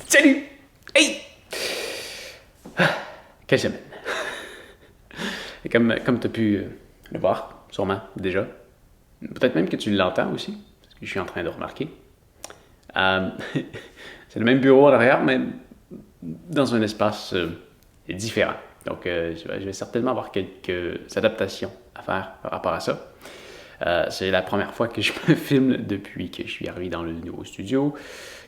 Salut! Hey! Quelle semaine! Et comme tu as pu le voir, sûrement, déjà, peut-être même que tu l'entends aussi, parce que je suis en train de remarquer. C'est le même bureau en arrière, mais dans un espace différent. Donc, je vais certainement avoir quelques adaptations à faire par rapport à ça. C'est la première fois que je me filme depuis que je suis arrivé dans le nouveau studio,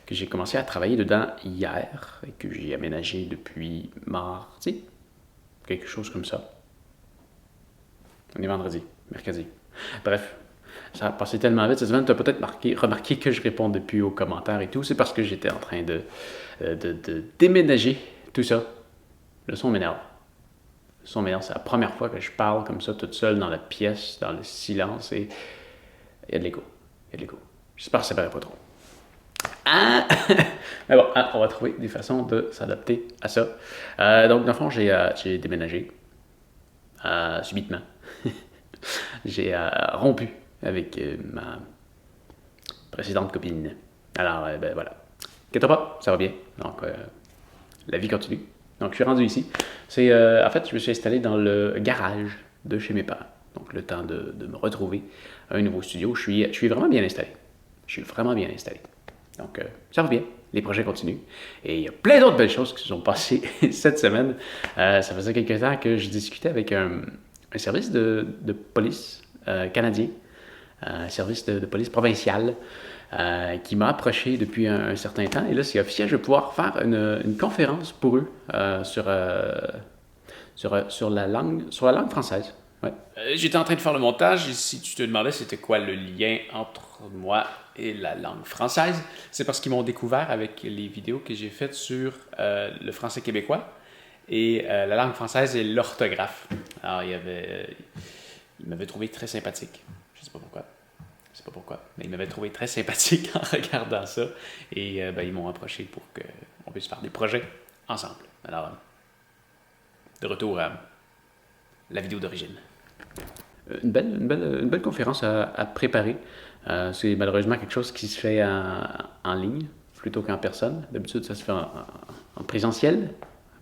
que j'ai commencé à travailler dedans hier et que j'ai aménagé depuis mardi, quelque chose comme ça. On est vendredi, mercredi. Bref, ça a passé tellement vite cette semaine, tu as peut-être remarqué que je répondais plus aux commentaires et tout. C'est parce que j'étais en train de déménager tout ça. Le son m'énerve. Le son m'énerve, c'est la première fois que je parle comme ça, toute seule dans la pièce, dans le silence, et il y a de l'écho. Il y a de l'écho. J'espère que ça ne paraît pas trop. Ah! Mais bon, on va trouver des façons de s'adapter à ça. Donc, dans le fond, j'ai déménagé subitement. J'ai rompu avec ma précédente copine. Alors, ben voilà. Inquiète pas, ça va bien. Donc, la vie continue. Donc, je suis rendu ici. En fait, je me suis installé dans le garage de chez mes parents. Donc, le temps de me retrouver à un nouveau studio. Je suis vraiment bien installé. Je suis vraiment bien installé. Donc, ça va bien. Les projets continuent. Et il y a plein d'autres belles choses qui se sont passées cette semaine. Ça faisait quelques temps que je discutais avec un service de police canadien, un service de police provincial, qui m'a approché depuis un certain temps. Et là, c'est officiel, je vais pouvoir faire une conférence pour eux sur la langue française. Ouais. J'étais en train de faire le montage et si tu te demandais c'était quoi le lien entre moi et la langue française, c'est parce qu'ils m'ont découvert avec les vidéos que j'ai faites sur le français québécois et la langue française et l'orthographe. Alors, il m'avait trouvé très sympathique. Je sais pas pourquoi. Je sais pas pourquoi. Mais ils m'avaient trouvé très sympathique en regardant ça. Et ils m'ont approché pour qu'on puisse faire des projets ensemble. Alors, de retour à la vidéo d'origine. Une belle conférence à préparer. C'est malheureusement quelque chose qui se fait en ligne plutôt qu'en personne. D'habitude, ça se fait en présentiel.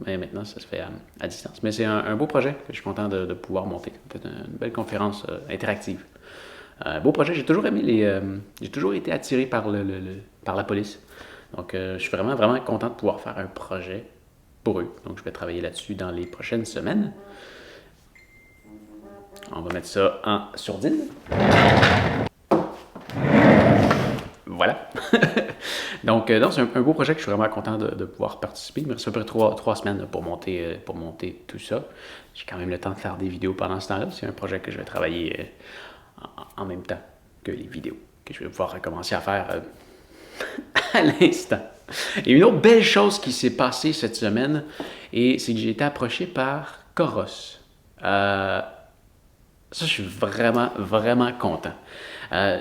Mais maintenant, ça se fait à distance. Mais c'est un beau projet que je suis content de pouvoir monter. C'est une belle conférence interactive. Beau projet. J'ai toujours aimé j'ai toujours été attiré par la police. Donc, je suis vraiment, vraiment content de pouvoir faire un projet pour eux. Donc, je vais travailler là-dessus dans les prochaines semaines. On va mettre ça en sourdine. Voilà. Donc, c'est un beau projet que je suis vraiment content de pouvoir participer. Il me reste à peu près 3 semaines pour monter tout ça. J'ai quand même le temps de faire des vidéos pendant ce temps-là. C'est un projet que je vais travailler en même temps que les vidéos, que je vais pouvoir recommencer à faire à l'instant. Et une autre belle chose qui s'est passée cette semaine, c'est que j'ai été approché par Coros. Ça, je suis vraiment, vraiment content. Je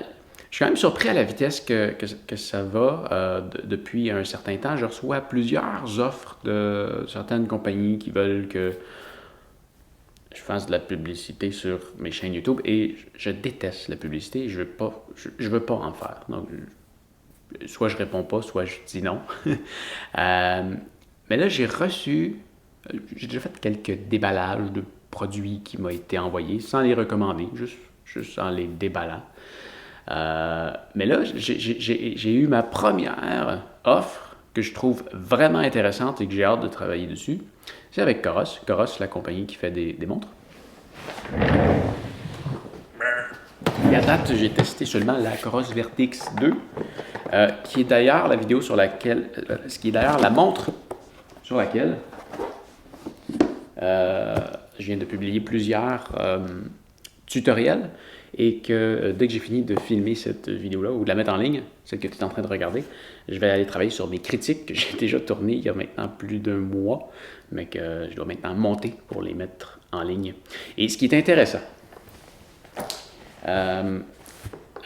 suis quand même surpris à la vitesse que ça va depuis un certain temps. Je reçois plusieurs offres de certaines compagnies qui veulent que je fasse de la publicité sur mes chaînes YouTube et je déteste la publicité. Je veux pas en faire. Donc, soit je réponds pas, soit je dis non. Mais là, j'ai déjà fait quelques déballages de produits qui m'ont été envoyés sans les recommander, juste en les déballant. Mais là, j'ai eu ma première offre que je trouve vraiment intéressante et que j'ai hâte de travailler dessus. C'est avec Coros. Coros, la compagnie qui fait des montres. Et à date, j'ai testé seulement la Coros Vertix 2, qui est d'ailleurs la vidéo sur laquelle, ce qui est d'ailleurs la montre sur laquelle je viens de publier plusieurs tutoriels et que dès que j'ai fini de filmer cette vidéo-là ou de la mettre en ligne, celle que tu es en train de regarder, je vais aller travailler sur mes critiques que j'ai déjà tournées il y a maintenant plus d'1 mois, mais que je dois maintenant monter pour les mettre en ligne. Et ce qui est intéressant, la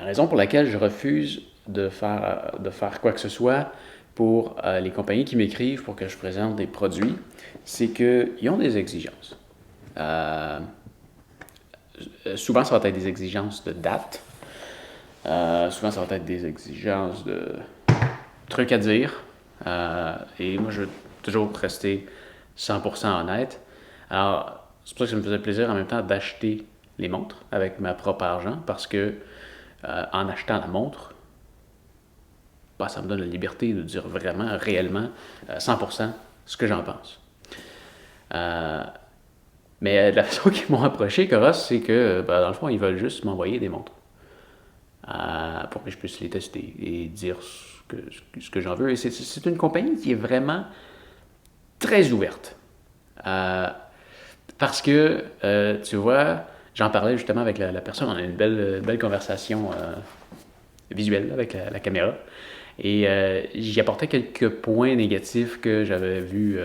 raison pour laquelle je refuse de faire quoi que ce soit pour les compagnies qui m'écrivent pour que je présente des produits, c'est qu'ils ont des exigences. Souvent, ça va être des exigences de date. Souvent, ça va être des exigences de trucs à dire. Et moi, je veux toujours rester 100% honnête. Alors, c'est pour ça que ça me faisait plaisir en même temps d'acheter les montres avec ma propre argent parce que en achetant la montre, bah, ça me donne la liberté de dire vraiment, réellement, 100% ce que j'en pense. Euh, mais la façon qu'ils m'ont approché, Coros, c'est que ben, dans le fond, ils veulent juste m'envoyer des montres pour que je puisse les tester et dire ce que j'en veux. Et c'est une compagnie qui est vraiment très ouverte. Euh, Parce que, tu vois, j'en parlais justement avec la personne, on a une belle conversation visuelle avec la caméra. Et j'y apportais quelques points négatifs que j'avais vus,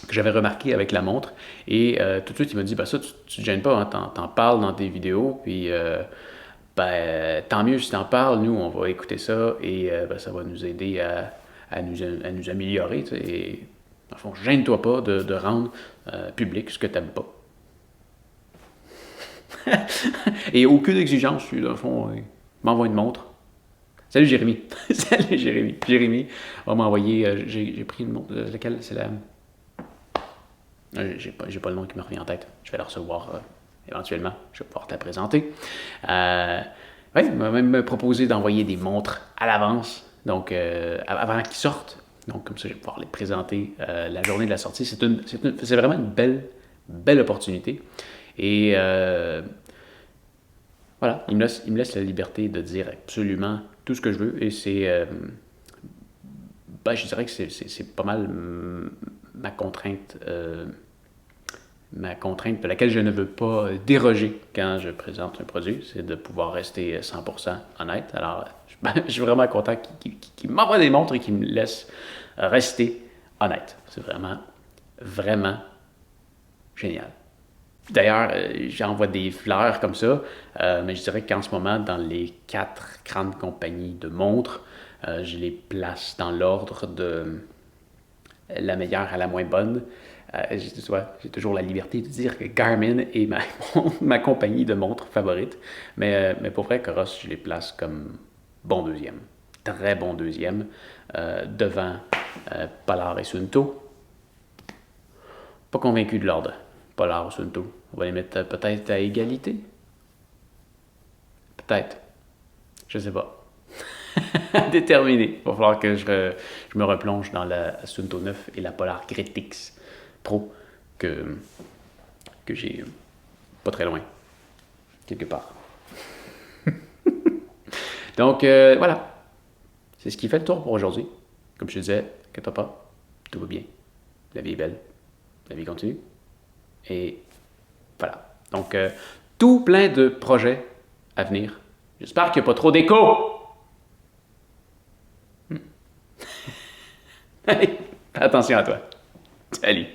que j'avais remarqué avec la montre. Et tout de suite, il m'a dit, bah ça, tu te gênes pas, hein, t'en parles dans tes vidéos, puis ben, tant mieux si t'en parles, nous, on va écouter ça, et ben, ça va nous aider à nous améliorer, tu sais, et dans le fond, gêne-toi pas de rendre public ce que t'aimes pas. Et aucune exigence, dans le fond, m'envoie une montre. Salut Jérémy. Salut Jérémy. Jérémy va m'envoyer. J'ai pris une montre. Laquelle c'est la. J'ai pas le nom qui me revient en tête. Je vais la recevoir éventuellement. Je vais pouvoir te la présenter. Ouais, il m'a même proposé d'envoyer des montres à l'avance. Donc, avant qu'ils sortent. Donc, comme ça, je vais pouvoir les présenter la journée de la sortie. C'est vraiment une belle opportunité. Et voilà, il me laisse la liberté de dire absolument tout ce que je veux et c'est, ben, je dirais que c'est pas mal ma contrainte de laquelle je ne veux pas déroger quand je présente un produit, c'est de pouvoir rester 100% honnête. Alors, je suis vraiment content qu'il m'envoie des montres et qu'il me laisse rester honnête. C'est vraiment génial. D'ailleurs, j'envoie des fleurs comme ça, mais je dirais qu'en ce moment, dans les 4 grandes compagnies de montres, je les place dans l'ordre de la meilleure à la moins bonne. J'ai toujours la liberté de dire que Garmin est ma compagnie de montres favorite, mais pour vrai, Coros, je les place comme bon deuxième, très bon deuxième, devant Polar et Suunto. Pas convaincu de l'ordre. Polar ou Suunto. On va les mettre peut-être à égalité. Peut-être. Je sais pas. Déterminé. Il va falloir que je me replonge dans la Suunto 9 et la Polar Gretix Pro que j'ai pas très loin. Quelque part. Donc, voilà. C'est ce qui fait le tour pour aujourd'hui. Comme je te disais, inquiète pas, tout va bien. La vie est belle. La vie continue. Et voilà. Donc, tout plein de projets à venir. J'espère qu'il n'y a pas trop d'écho. Allez, fais attention à toi. Salut.